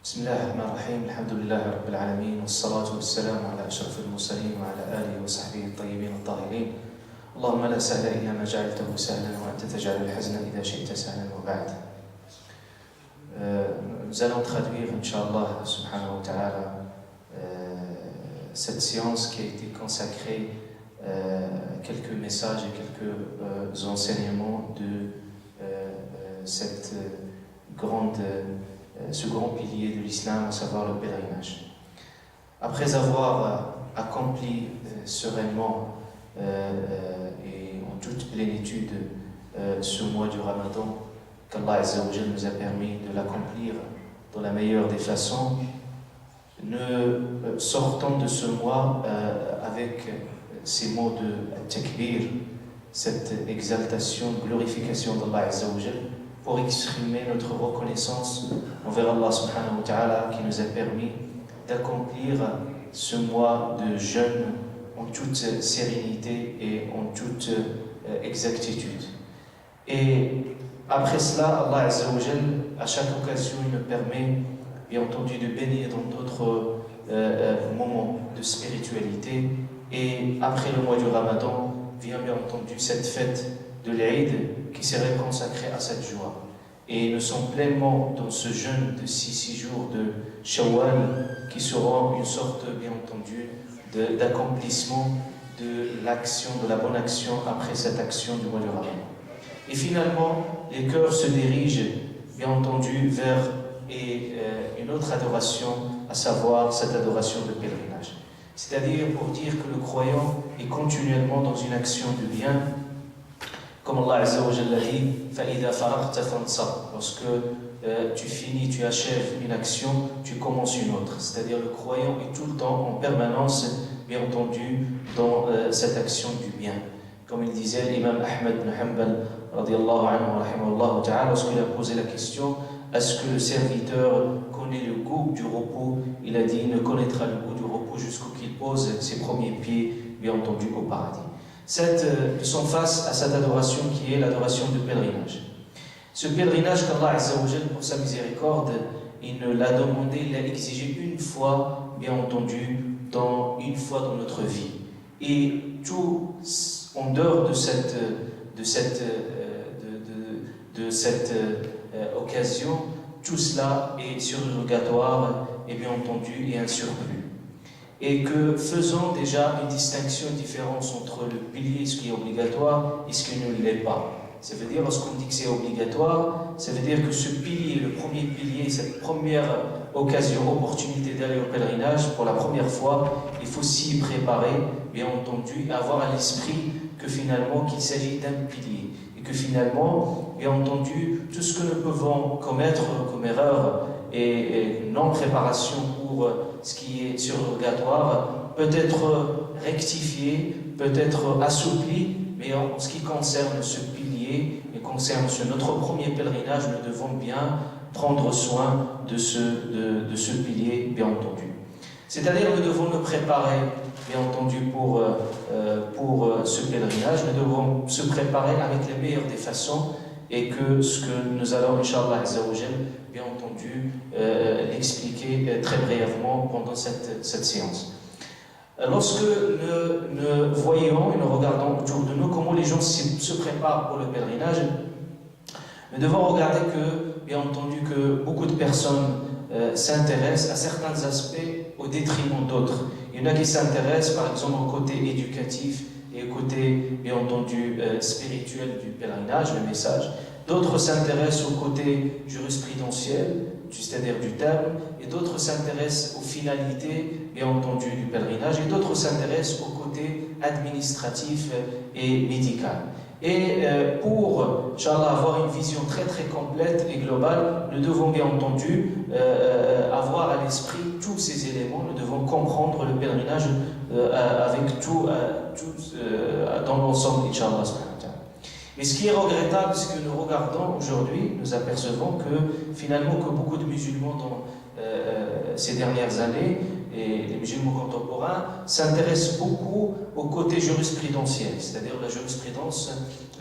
بسم الله الرحمن الرحيم الحمد لله رب العالمين والصلاة والسلام على أشرف المرسلين وعلى آله وصحبه الطيبين الطاهرين اللهم لا سهل إلا ما جعلته سهلا وأنت تجعل الحزن إذا شئت سهلا وبعد. Nous allons traduire, Inch'Allah, subhanahu wa ta'ala, cette séance qui a été consacrée à quelques messages et quelques enseignements de ce grand pilier de l'islam, à savoir le pèlerinage. Après avoir accompli sereinement et en toute plénitude ce mois du Ramadan, qu'Allah Azza wa Jal nous a permis de l'accomplir dans la meilleure des façons, nous sortons de ce mois avec ces mots de takbir, cette exaltation, glorification d'Allah Azza wa Jal, pour exprimer notre reconnaissance envers Allah subhanahu wa ta'ala qui nous a permis d'accomplir ce mois de jeûne en toute sérénité et en toute exactitude. Et après cela, Allah Azza wa Jal, à chaque occasion, il nous permet, bien entendu, de bénir dans d'autres moments de spiritualité. Et après le mois du Ramadan, vient bien entendu cette fête de l'Aïd qui serait consacrée à cette joie. Et nous sommes pleinement dans ce jeûne de 6 jours de Shawwal qui seront une sorte, bien entendu, d'accomplissement de l'action, de la bonne action après cette action du mois du Ramadan. Et finalement, les cœurs se dirigent, bien entendu, vers une autre adoration, à savoir cette adoration de pèlerinage. C'est-à-dire pour dire que le croyant est continuellement dans une action de bien, comme Allah Azza wa Jalla dit, فَإِذَا فَرَغْتَ فَانْصَبْ. Lorsque tu finis, tu achèves une action, tu commences une autre. C'est-à-dire le croyant est tout le temps, en permanence, bien entendu, dans cette action du bien. Comme il disait l'imam Ahmed ibn Hanbal, radiyallahu anhu, rahimahullah ta'ala, lorsqu'il a posé la question, est-ce que le serviteur connaît le goût du repos? Il a dit, il ne connaîtra le goût du repos jusqu'au qu'il pose ses premiers pieds, bien entendu, au paradis. Nous sommes face à cette adoration qui est l'adoration du pèlerinage. Ce pèlerinage qu'Allah Azza wa Jal, pour sa miséricorde, il ne l'a demandé, il l'a exigé une fois, bien entendu, une fois dans notre vie. Et tout en dehors de cette occasion, tout cela est surrogatoire et bien entendu est un surplus. Et que faisons déjà une distinction, une différence entre le pilier, ce qui est obligatoire, et ce qui ne l'est pas. Ça veut dire, lorsqu'on dit que c'est obligatoire, ça veut dire que ce pilier, le premier pilier, cette première occasion, opportunité d'aller au pèlerinage, pour la première fois, il faut s'y préparer, bien entendu, et avoir à l'esprit que finalement, qu'il s'agit d'un pilier. Et que finalement, bien entendu, tout ce que nous pouvons commettre comme erreur et non-préparation pour ce qui est surrogatoire peut être rectifié, peut être assoupli, mais en ce qui concerne ce pilier et concerne notre premier pèlerinage, nous devons bien prendre soin de ce pilier, bien entendu. C'est-à-dire que nous devons nous préparer, bien entendu, pour ce pèlerinage. Nous devons se préparer avec les meilleures des façons et que ce que nous allons, Inch'Allah Azza wa Jal, bien entendu, l'expliquer très brièvement pendant cette séance. Lorsque nous voyons et nous regardons autour de nous comment les gens se préparent pour le pèlerinage, nous devons regarder que, bien entendu, que beaucoup de personnes s'intéressent à certains aspects au détriment d'autres. Il y en a qui s'intéressent par exemple au côté éducatif et au côté, bien entendu, spirituel du pèlerinage, le message. D'autres s'intéressent au côté jurisprudentiel, c'est-à-dire du terme, et d'autres s'intéressent aux finalités, bien entendu, du pèlerinage, et d'autres s'intéressent au côté administratif et médical. Et pour, Inch'Allah, avoir une vision très très complète et globale, nous devons bien entendu avoir à l'esprit tous ces éléments, nous devons comprendre le pèlerinage avec tout dans l'ensemble, Inch'Allah. Mais ce qui est regrettable, c'est que nous regardons aujourd'hui, nous apercevons que finalement que beaucoup de musulmans dans ces dernières années, et les musulmans contemporains, s'intéressent beaucoup au côté jurisprudentiel, c'est-à-dire la jurisprudence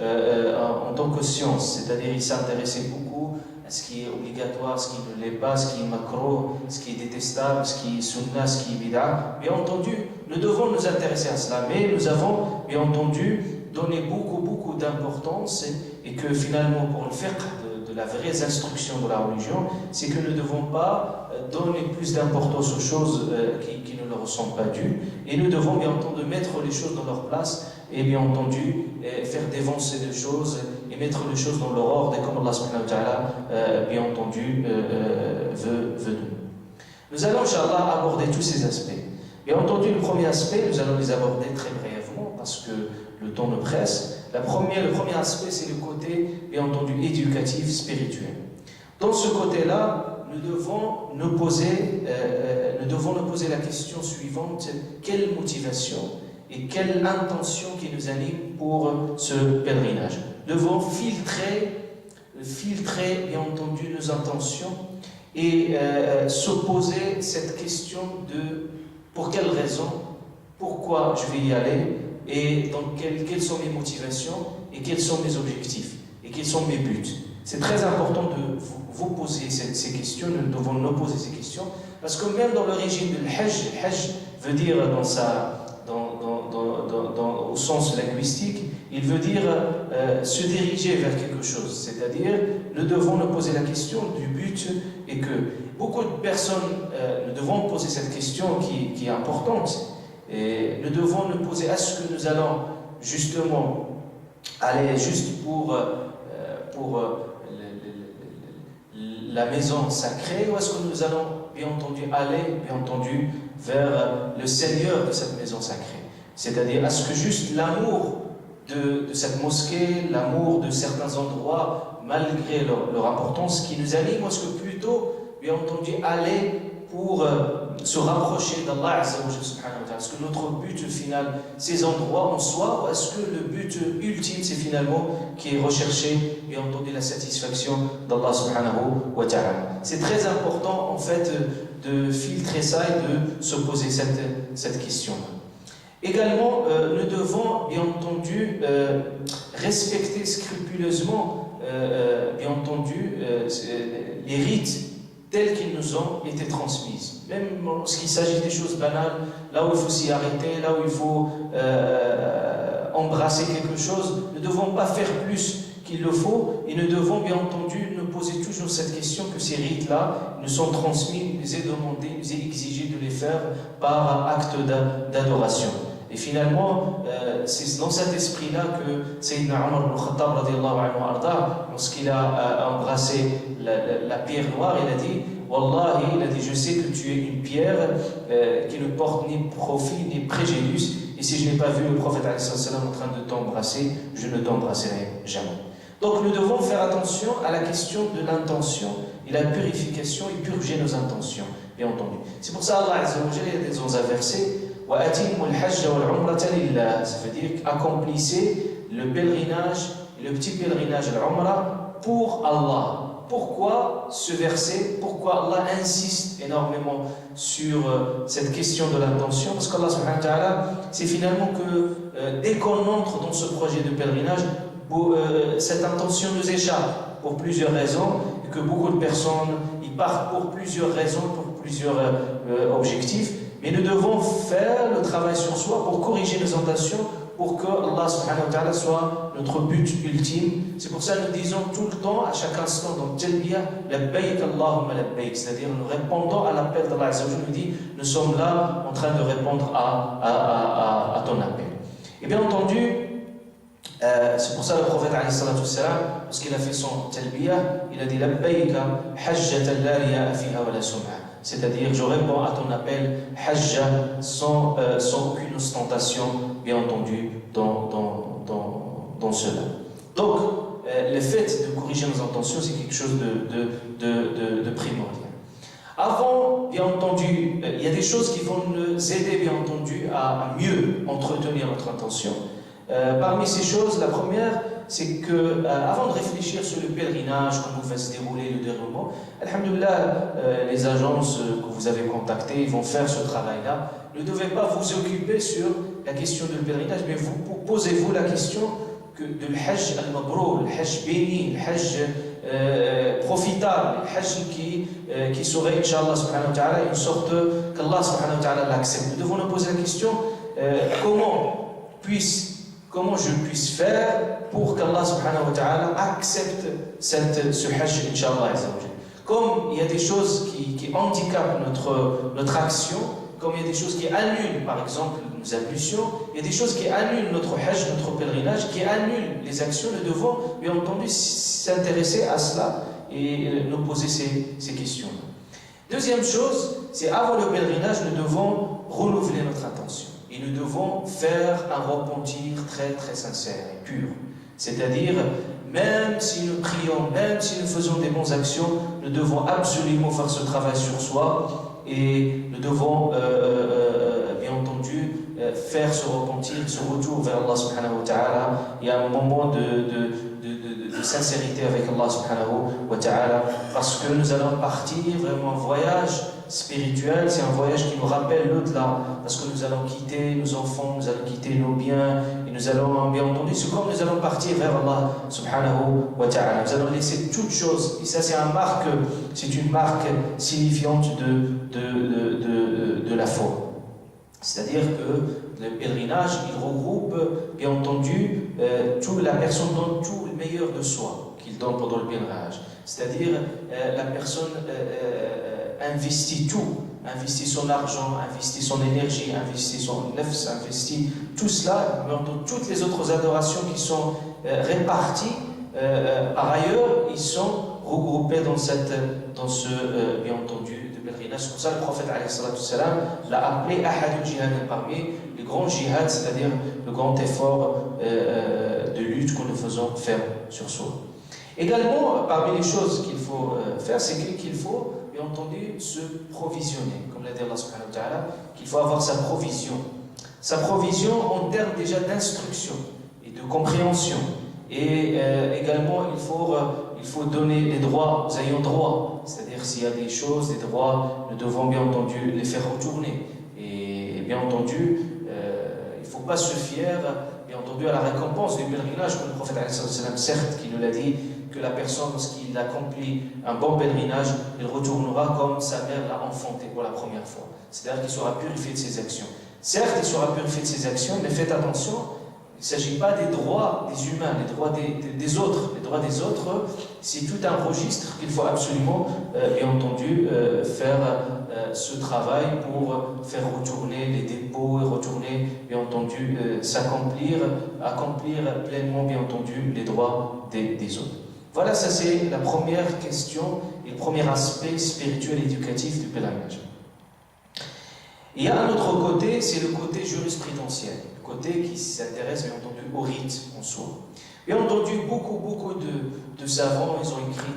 en tant que science, c'est-à-dire ils s'intéressaient beaucoup ce qui est obligatoire, ce qui ne l'est pas, ce qui est makro, ce qui est détestable, ce qui est sunnah, ce qui est bid'a. Bien entendu, nous devons nous intéresser à cela, mais nous avons bien entendu donné beaucoup d'importance et que finalement pour le fiqh de la vraie instruction de la religion, c'est que nous ne devons pas donner plus d'importance aux choses qui ne leur sont pas dues, et nous devons bien entendu mettre les choses dans leur place et bien entendu faire dévancer les choses et mettre les choses dans leur ordre, et comme Allah subhanahu wa ta'ala bien entendu veut de nous. Nous allons Inch'Allah aborder tous ces aspects. Bien entendu, le premier aspect, nous allons les aborder très brièvement parce que le temps nous presse. Le premier aspect, c'est le côté, bien entendu, éducatif, spirituel. Dans ce côté-là, nous devons nous poser la question suivante: quelle motivation et quelle intention qui nous anime pour ce pèlerinage? Nous devons filtrer bien entendu nos intentions et se poser cette question de pour quelle raison, pourquoi je vais y aller, et donc quelles sont mes motivations et quels sont mes objectifs et quels sont mes buts. C'est très important de vous poser ces questions. Nous devons nous poser ces questions parce que même dans le régime du Hajj veut dire au sens linguistique, il veut dire se diriger vers quelque chose. C'est-à-dire, nous devons nous poser la question du but, et que beaucoup de personnes, nous devons poser cette question qui est importante. Et nous devons nous poser: est-ce que nous allons justement aller juste pour la maison sacrée, ou est-ce que nous allons bien entendu aller bien entendu vers le Seigneur de cette maison sacrée? C'est-à-dire, est-ce que juste l'amour de cette mosquée, l'amour de certains endroits, malgré leur importance, qui nous anime, ou est-ce que plutôt bien entendu aller pour se rapprocher d'Allah Azza wa Jalla subhanahu wa ta'ala? Est-ce que notre but final, ces endroits en soi, ou est-ce que le but ultime, c'est finalement qui est recherché, bien entendu, la satisfaction d'Allah subhanahu wa ta'ala? C'est très important en fait de filtrer ça et de se poser cette question-là. Également, nous devons bien entendu respecter scrupuleusement bien entendu les rites tels qu'ils nous ont été transmis. Même lorsqu'il s'agit des choses banales, là où il faut s'y arrêter, là où il faut embrasser quelque chose, nous ne devons pas faire plus qu'il le faut, et nous devons bien entendu nous poser toujours cette question que ces rites-là nous sont transmis, nous est demandé, nous est exigé de les faire par acte d'adoration. Et finalement, c'est dans cet esprit-là que Sayyidina Omar ibn Khattab radiallahu anhu, lorsqu'il a embrassé la pierre noire, il a dit: Wallahi, il a dit, je sais que tu es une pierre qui ne porte ni profit ni préjudice, et si je n'ai pas vu le prophète en train de t'embrasser, je ne t'embrasserai jamais. Donc nous devons faire attention à la question de l'intention et la purification, et purger nos intentions, bien entendu. C'est pour ça Allah Azza wa Jalla dit dans un verset: ça veut dire accomplissez le pèlerinage, le petit pèlerinage à l'Umrah pour Allah. Pourquoi ce verset? Pourquoi Allah insiste énormément sur cette question de l'intention? Parce qu'Allah subhanahu wa ta'ala, c'est finalement que dès qu'on entre dans ce projet de pèlerinage, cette intention nous échappe pour plusieurs raisons, et que beaucoup de personnes y partent pour plusieurs raisons, pour plusieurs objectifs. Mais nous devons faire le travail sur soi pour corriger nos intentions, pour que Allah subhanahu wa ta'ala soit notre but ultime. C'est pour ça que nous disons tout le temps, à chaque instant dans Talbiya, Labbaik Allahumma labbaik, c'est-à-dire nous répondons à l'appel d'Allah Azza wa Jalla. Nous dit: nous sommes là en train de répondre à ton appel. Et bien entendu, c'est pour ça que le prophète alayhi salatu wassalam, lorsqu'il a fait son Talbiya, il a dit: Labbaika hajjatan la riya'a fiha wa la sum'a. C'est-à-dire, je réponds à ton appel, hajja, sans aucune ostentation, bien entendu, dans cela. Donc, le fait de corriger nos intentions, c'est quelque chose de primordial. Avant, bien entendu, il y a des choses qui vont nous aider, bien entendu, à mieux entretenir notre intention. Parmi ces choses, la première, c'est que avant de réfléchir sur le pèlerinage, comment va se dérouler le déroulement, alhamdoulilah, les agences que vous avez contactées vont faire ce travail-là. Ne devez pas vous occuper sur la question du pèlerinage, mais posez-vous la question de le hajj al-mabrour, le hajj béni, le hajj profitable, qui serait, Inch'Allah subhanahu wa ta'ala, une sorte qu'Allah subhanahu wa ta'ala l'accepte. Nous devons nous poser la question, comment je puisse faire pour qu'Allah subhanahu wa ta'ala accepte ce hajj, Inch'Allah. Comme il y a des choses qui handicapent notre action, comme il y a des choses qui annulent, par exemple, nos ablutions, il y a des choses qui annulent notre hajj, notre pèlerinage, qui annulent les actions. Nous devons, bien entendu, s'intéresser à cela et nous poser ces questions. Deuxième chose, c'est avant le pèlerinage, nous devons renouveler notre intention. Et nous devons faire un repentir très très sincère et pur. C'est-à-dire, même si nous prions, même si nous faisons des bonnes actions, nous devons absolument faire ce travail sur soi et nous devons, bien entendu, faire ce repentir, ce retour vers Allah subhanahu wa ta'ala. Il y a un moment de sincérité avec Allah subhanahu wa ta'ala, parce que nous allons partir vraiment en voyage spirituel, c'est un voyage qui nous rappelle l'au-delà, parce que nous allons quitter nos enfants, nous allons quitter nos biens, et nous allons, bien entendu, c'est comme nous allons partir vers Allah subhanahu wa ta'ala. Nous allons laisser toutes choses, et ça c'est une marque signifiante de la foi. C'est-à-dire que le pèlerinage, il regroupe, bien entendu, la personne donne tout le meilleur de soi qu'il donne pendant le pèlerinage. C'est-à-dire, la personne investit tout, investit son argent, investit son énergie, investit son nefs, investit tout cela, dans toutes les autres adorations qui sont réparties. Par ailleurs, ils sont regroupés dans ce, bien entendu, de pèlerinage. C'est pour ça que le prophète l'a appelé Ahadul Jihad, parmi les grands jihad, c'est-à-dire le grand effort de lutte que nous faisons faire sur soi. Également, parmi les choses qu'il faut faire, c'est qu'il faut, bien entendu, se provisionner. Comme l'a dit Allah subhanahu wa ta'ala, qu'il faut avoir sa provision. Sa provision en termes déjà d'instruction et de compréhension. Et également, il faut donner les droits aux ayants droit. C'est-à-dire, s'il y a des choses, des droits, nous devons bien entendu les faire retourner. Et bien entendu, il ne faut pas se fier, bien entendu, à la récompense du pèlerinage, comme le prophète, certes, qui nous l'a dit, que la personne, lorsqu'il accomplit un bon pèlerinage, il retournera comme sa mère l'a enfanté pour la première fois. C'est-à-dire qu'il sera purifié de ses actions. Certes, il sera purifié de ses actions, mais faites attention, il ne s'agit pas des droits des humains, les droits des autres. Les droits des autres, c'est tout un registre qu'il faut absolument, bien entendu, faire ce travail pour faire retourner les dépôts et retourner, bien entendu, accomplir pleinement, bien entendu, les droits des autres. Voilà, ça c'est la première question et le premier aspect spirituel et éducatif du pèlerinage. Il y a un autre côté, c'est le côté jurisprudentiel, le côté qui s'intéresse bien entendu au rite en soi. Bien entendu, beaucoup de savants, ils ont écrit